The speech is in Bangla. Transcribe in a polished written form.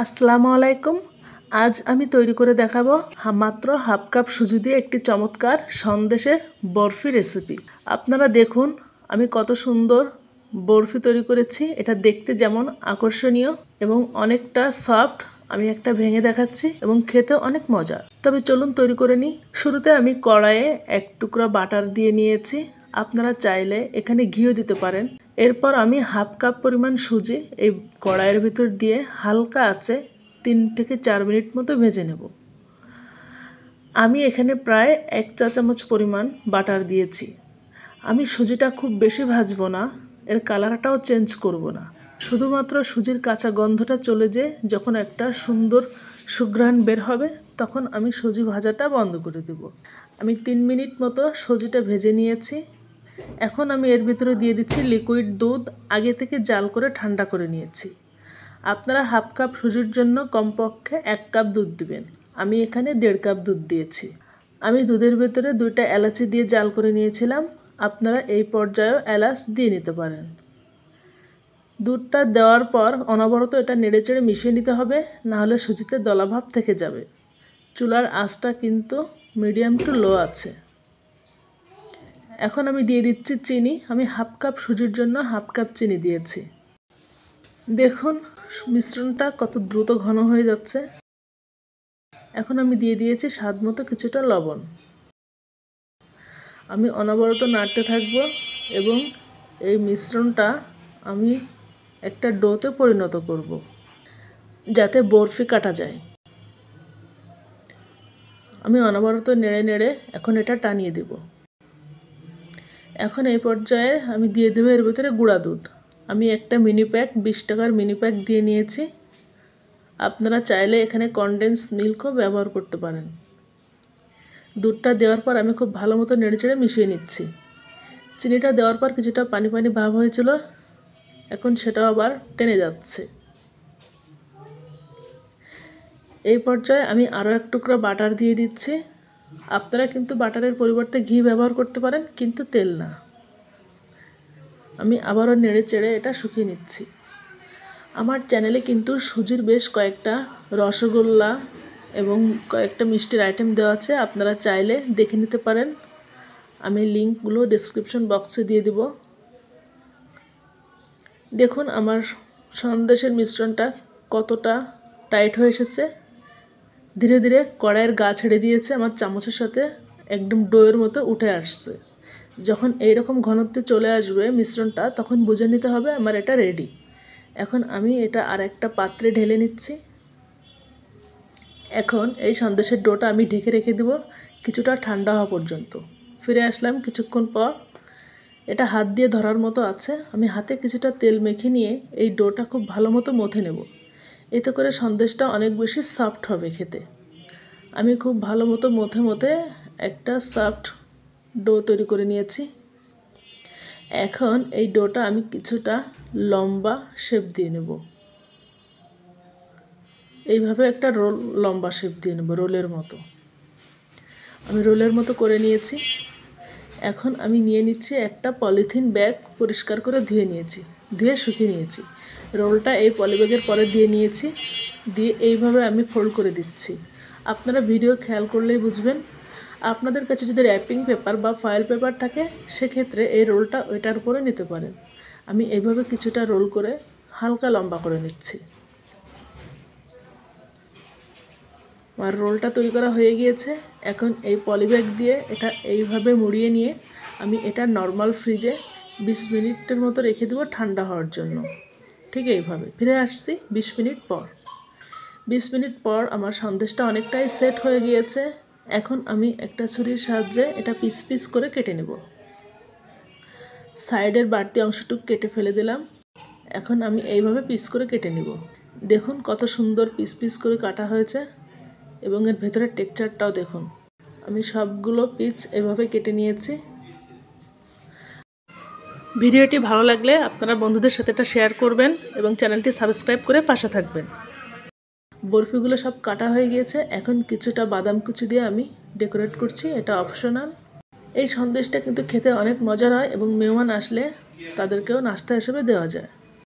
আসসালামু আলাইকুম। আজ আমি তৈরি করে দেখাবো মাত্র হাফ কাপ সুজি দিয়ে একটি চমৎকার সন্দেশের বরফি রেসিপি। আপনারা দেখুন আমি কত সুন্দর বরফি তৈরি করেছি। এটা দেখতে যেমন আকর্ষণীয় এবং অনেকটা সফট। আমি একটা ভেঙে দেখাচ্ছি এবং খেতে অনেক মজা। তবে চলুন তৈরি করে নিই। শুরুতে আমি কড়াইয়ে এক টুকরা বাটার দিয়ে নিয়েছি। আপনারা চাইলে এখানে ঘিও দিতে পারেন। এরপর আমি হাফ কাপ পরিমাণ সুজি এই কড়াইয়ের ভিতর দিয়ে হালকা আঁচে 3 থেকে 4 মিনিট মতো ভেজে নেব। আমি এখানে প্রায় 1 চা চামচ পরিমাণ বাটার দিয়েছি। আমি সুজিটা খুব বেশি ভাজবো না, এর কালারটাও চেঞ্জ করব না। শুধুমাত্র সুজির কাঁচা গন্ধটা চলে যেয়ে যখন একটা সুন্দর সুঘ্রাণ বের হবে তখন আমি সুজি ভাজাটা বন্ধ করে দেব। আমি 3 মিনিট মতো সুজিটা ভেজে নিয়েছি। এখন আমি এর ভিতরে দিয়ে দিচ্ছি লিকুইড দুধ। আগে থেকে জাল করে ঠান্ডা করে নিয়েছি। আপনারা হাফ কাপ সুজির জন্য কমপক্ষে 1 কাপ দুধ দিবেন। আমি এখানে 1.5 কাপ দুধ দিয়েছি। আমি দুধের ভেতরে 2টা এলাচি দিয়ে জাল করে নিয়েছিলাম। আপনারা এই পর্যায়েও এলাচ দিয়ে নিতে পারেন। দুধটা দেওয়ার পর অনবরত এটা নেড়েচেড়ে মিশিয়ে নিতে হবে, না হলে সুজিতে দলাভাব থেকে যাবে। চুলার আঁচটা কিন্তু মিডিয়াম টু লো আছে। এখন আমি দিয়ে দিচ্ছি চিনি। আমি হাফ কাপ সুজির জন্য হাফ কাপ চিনি দিয়েছি। দেখুন মিশ্রণটা কত দ্রুত ঘন হয়ে যাচ্ছে। এখন আমি দিয়ে দিয়েছি স্বাদ মতো কিছুটা লবণ। আমি অনবরত নাড়তে থাকব এবং এই মিশ্রণটা আমি একটা ডোতে পরিণত করব, যাতে বরফি কাটা যায়। আমি অনবরত নেড়ে নেড়ে এখন এটা টানিয়ে দেব। এখন এই পর্যায়ে আমি দিয়ে দেবো এর ভিতরে গুঁড়া দুধ। আমি একটা মিনি প্যাক 20 টাকার মিনি প্যাক দিয়ে নিয়েছি। আপনারা চাইলে এখানে কনডেন্স মিল্কও ব্যবহার করতে পারেন। দুধটা দেওয়ার পর আমি খুব ভালো মতো নেড়েচেড়ে মিশিয়ে নিচ্ছি। চিনিটা দেওয়ার পর কিছুটা পানি পানি ভাব হয়েছিল, এখন সেটাও আবার টেনে যাচ্ছে। এই পর্যায়ে আমি আরও 1 টুকরা বাটার দিয়ে দিচ্ছি। আপনারা কিন্তু বাটারের পরিবর্তে ঘি ব্যবহার করতে পারেন, কিন্তু তেল না। আমি আবারও নেড়ে চেড়ে এটা শুকিয়ে নিচ্ছি। আমার চ্যানেলে কিন্তু সুজির বেশ কয়েকটা রসগোল্লা এবং কয়েকটা মিষ্টির আইটেম দেওয়া আছে। আপনারা চাইলে দেখে নিতে পারেন। আমি লিঙ্কগুলো ডেসক্রিপশন বক্সে দিয়ে দিব। দেখুন আমার সন্দেশের মিশ্রণটা কতটা টাইট হয়ে এসেছে। ধীরে ধীরে কড়াইয়ের গা ছেড়ে দিয়েছে, আমার চামচের সাথে একদম ডোয়ের মতো উঠে আসছে। যখন এইরকম ঘনত্বে চলে আসবে মিশ্রণটা, তখন বুঝে নিতে হবে আমার এটা রেডি। এখন আমি এটা আর একটা পাত্রে ঢেলে নিচ্ছি। এখন এই সন্দেশের ডোটা আমি ঢেকে রেখে দেব কিছুটা ঠান্ডা হওয়া পর্যন্ত। ফিরে আসলাম কিছুক্ষণ পর। এটা হাত দিয়ে ধরার মতো আছে। আমি হাতে কিছুটা তেল মেখে নিয়ে এই ডোটা খুব ভালো মতো মথে নেব। এতে করে সন্দেশটা অনেক বেশি সফট হবে খেতে। আমি খুব ভালো মতো মথে মথে একটা সফট ডো তৈরি করে নিয়েছি। এখন এই ডোটা আমি কিছুটা লম্বা শেপ দিয়ে নেব। এইভাবে একটা লম্বা শেপ দিয়ে নেব, রোলের মতো। আমি রোলের মতো করে নিয়েছি। এখন আমি নিয়ে নিচ্ছি একটা পলিথিন ব্যাগ, পরিষ্কার করে ধুয়ে শুকিয়ে নিয়েছি। রোলটা এই পলিব্যাগের পরে দিয়ে নিয়েছি। দিয়ে এইভাবে আমি ফোল্ড করে দিচ্ছি। আপনারা ভিডিও খেয়াল করলেই বুঝবেন। আপনাদের কাছে যদি র্যাপিং পেপার বা ফয়েল পেপার থাকে, সেক্ষেত্রে এই রোলটা ওইটার উপরে নিতে পারেন। আমি এইভাবে কিছুটা রোল করে হালকা লম্বা করে নিচ্ছি। আমার রোলটা তৈরি করা হয়ে গিয়েছে। এখন এই পলিব্যাগ দিয়ে এটা এইভাবে মুড়িয়ে নিয়ে আমি এটা নর্মাল ফ্রিজে 20 মিনিটের মতো রেখে দেবো ঠান্ডা হওয়ার জন্য। ঠিক এইভাবে ফিরে আসছি 20 মিনিট পর। 20 মিনিট পর আমার সন্দেশটা অনেকটাই সেট হয়ে গিয়েছে। এখন আমি একটা ছুরির সাহায্যে এটা পিস পিস করে কেটে নেব। সাইডের বাড়তি অংশটুকু কেটে ফেলে দিলাম। এখন আমি এইভাবে পিস করে কেটে নেব। দেখুন কত সুন্দর পিস পিস করে কাটা হয়েছে এবং এর ভেতরের টেক্সচারটাও দেখুন। আমি সবগুলো পিস এভাবে কেটে নিয়েছি। ভিডিওটি ভালো লাগলে আপনারা বন্ধুদের সাথে এটা শেয়ার করবেন এবং চ্যানেলটি সাবস্ক্রাইব করে পাশে থাকবেন। বরফিগুলো সব কাটা হয়ে গিয়েছে। এখন কিছুটা বাদাম কুচি দিয়ে আমি ডেকোরেট করছি, এটা অপশনাল। এই সন্দেশটা কিন্তু খেতে অনেক মজার হয় এবং মেহমান আসলে তাদেরকেও নাস্তা হিসেবে দেওয়া যায়।